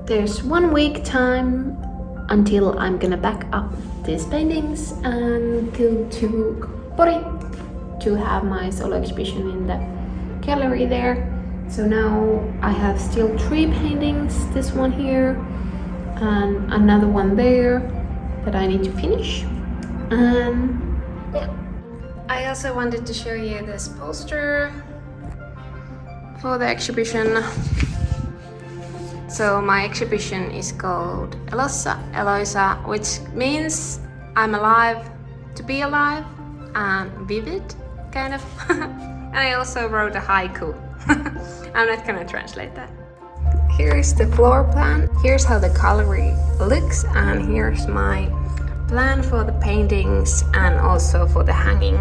There's 1 week time until I'm gonna back up these paintings and go to Pori to have my solo exhibition in the gallery there. So now I have still 3 paintings, this one here and another one there that I need to finish. And yeah. I also wanted to show you this poster for the exhibition. So my exhibition is called Elossa, Eloisa, which means I'm alive, to be alive, and vivid, kind of. And I also wrote a haiku. I'm not gonna translate that. Here's the floor plan. Here's how the gallery looks, and here's my plan for the paintings and also for the hanging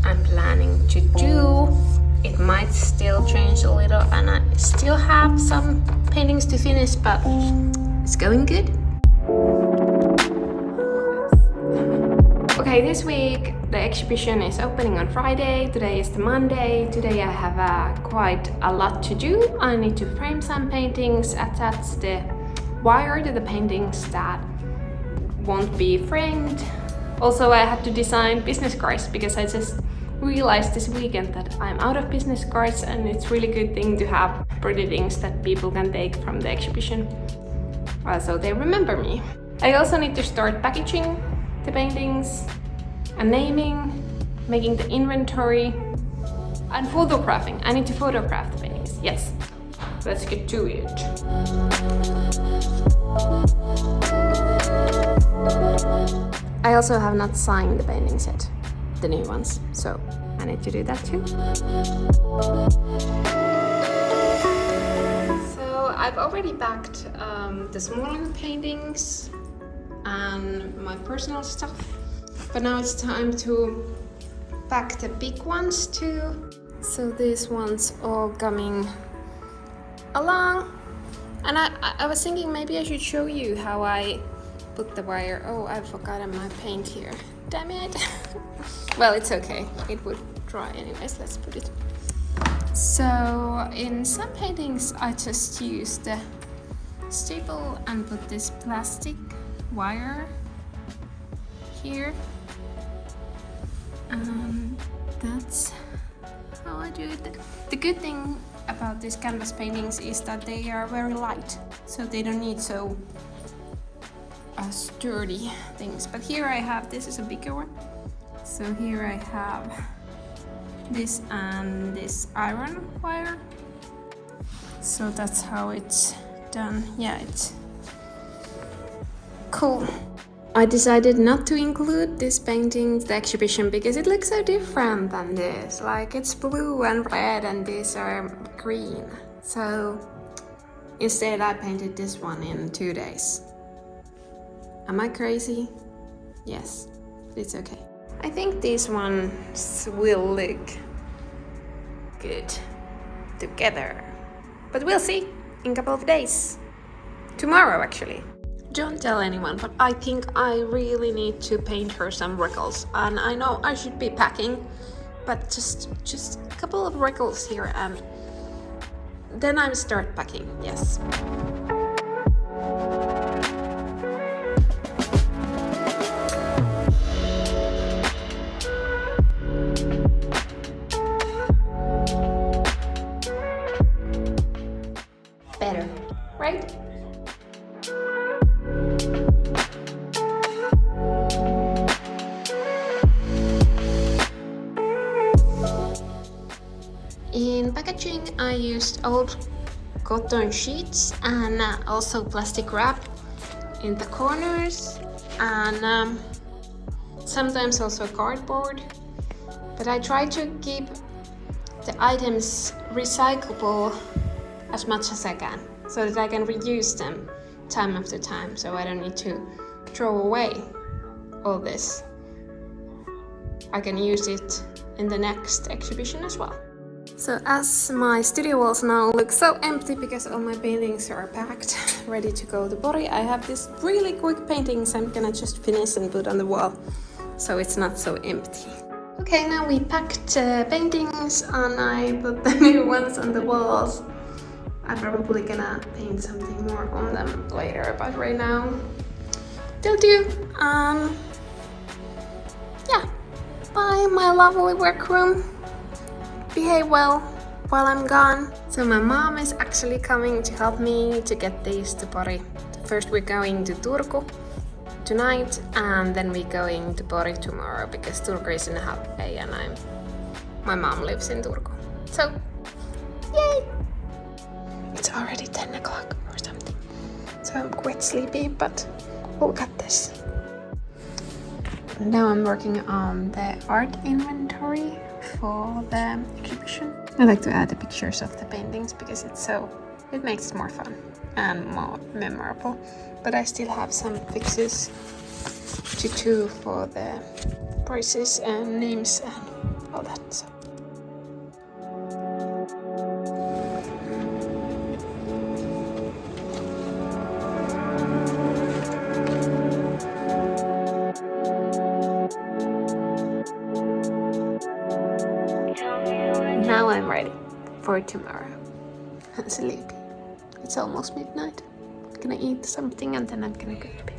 I'm planning to do. It might still change a little and I still have some paintings to finish, but it's going good. Okay, this week the exhibition is opening on Friday. Today is the Monday. Today I have quite a lot to do. I need to frame some paintings, attach the wire to the paintings that won't be framed. Also, I had to design business cards because I just realized this weekend that I'm out of business cards, and it's really good thing to have pretty things that people can take from the exhibition so they remember me. I also need to start packaging the paintings and naming, making the inventory and photographing. I need to photograph the paintings. Yes, let's get to it. I also have not signed the paintings yet, the new ones, so I need to do that too. So I've already packed the smaller paintings and my personal stuff, but now it's time to pack the big ones too. So these ones all coming along, and I was thinking maybe I should show you how I put the wire. Oh, I've forgotten my paint here. Damn it. Well, it's okay. It would dry anyways. Let's put it. So in some paintings, I just use the staple and put this plastic wire here. And that's how I do it. The good thing about these canvas paintings is that they are very light, so they don't need so sturdy things. But here I have, this is a bigger one. So here I have this and this iron wire. So that's how it's done. Yeah, it's cool. I decided not to include this painting in the exhibition because it looks so different than this. Like it's blue and red and these are green. So instead I painted this one in 2 days. Am I crazy? Yes, it's okay. I think these ones will look good together, but we'll see in a couple of days. Tomorrow, actually. Don't tell anyone, but I think I really need to paint her some wrinkles, and I know I should be packing, but just a couple of wrinkles here, and then I start packing. Yes. Better, right? In packaging, I used old cotton sheets and also plastic wrap in the corners, and sometimes also cardboard. But I try to keep the items recyclable as much as I can, so that I can reuse them time after time, so I don't need to throw away all this. I can use it in the next exhibition as well. So as my studio walls now look so empty because all my paintings are packed, ready to go to Pori, I have these really quick paintings I'm gonna just finish and put on the wall, so it's not so empty. Okay, now we packed paintings and I put the new ones on the walls. I'm probably gonna paint something more on them later, but right now they'll do. Yeah, bye my lovely workroom. Behave well while I'm gone. So my mom is actually coming to help me to get these to Pori. First we're going to Turku tonight and then we're going to Pori tomorrow because Turku is in a half day and my mom lives in Turku. So, yay! It's already 10 o'clock or something. So I'm quite sleepy, but we'll get this. Now I'm working on the art inventory for the exhibition. I like to add the pictures of the paintings because it makes it more fun and more memorable. But I still have some fixes to do for the prices and names and all that. So. Now I'm ready for tomorrow. I'm sleepy. It's almost midnight. I'm gonna eat something and then I'm gonna go to bed.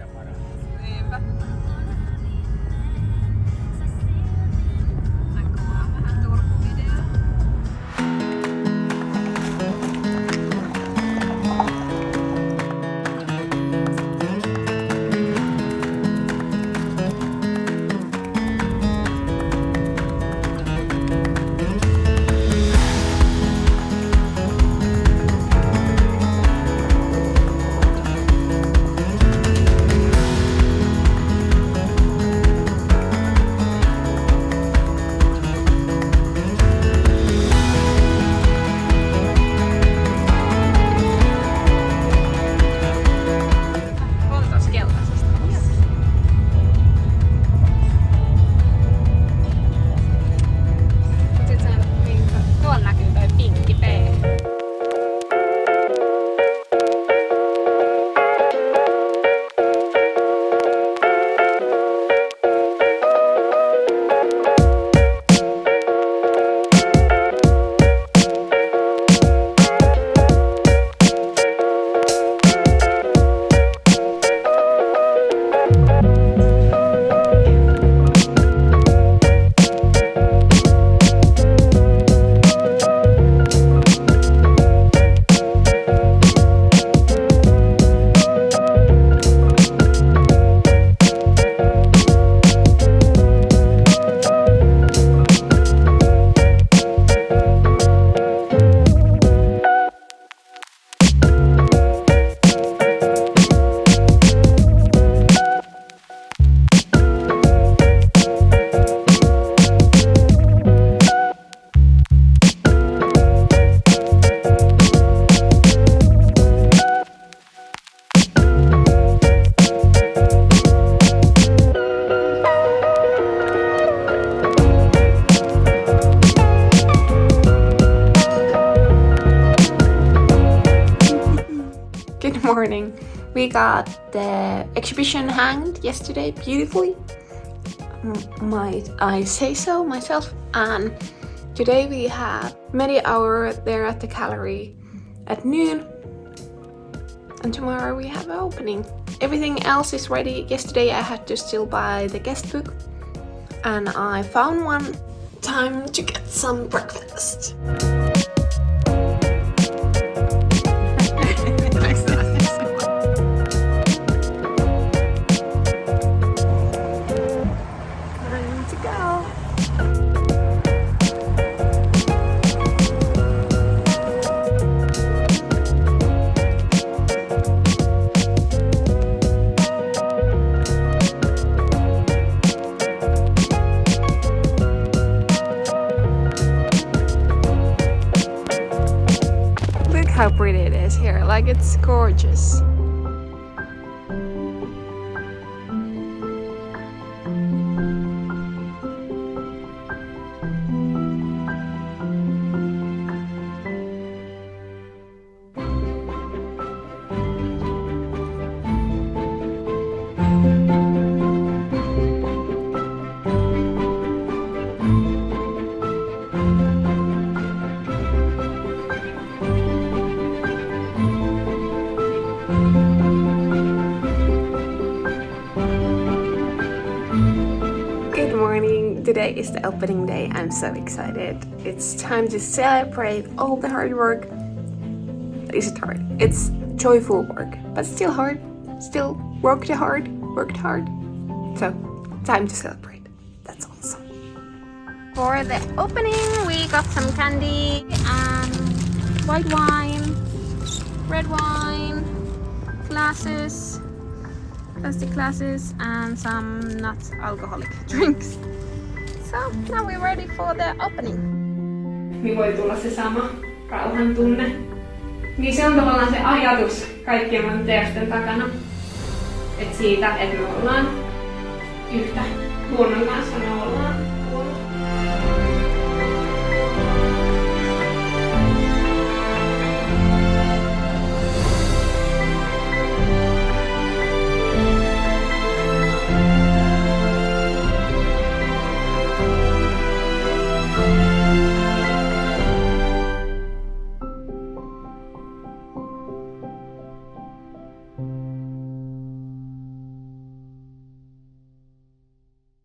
Good morning. We got the exhibition hanged yesterday beautifully. Might I say so myself? And today we have media hour there at the gallery at noon. And tomorrow we have an opening. Everything else is ready. Yesterday I had to still buy the guest book. And I found one. Time to get some breakfast. How pretty it is here, like it's gorgeous. today is the opening day. I'm so excited. It's time to celebrate all the hard work. Is it hard? It's joyful work, but still hard. Still worked hard. So, time to celebrate. That's awesome. For the opening, we got some candy and white wine, red wine, glasses, plastic glasses, and some not alcoholic drinks. So now we're ready for the opening. Niin voi tulla se sama rauhan tunne. Niin se on tavallaan se ajatus kaikkien mun teosten takana. Et siitä, että me ollaan yhtä luonnon kanssa, me ollaan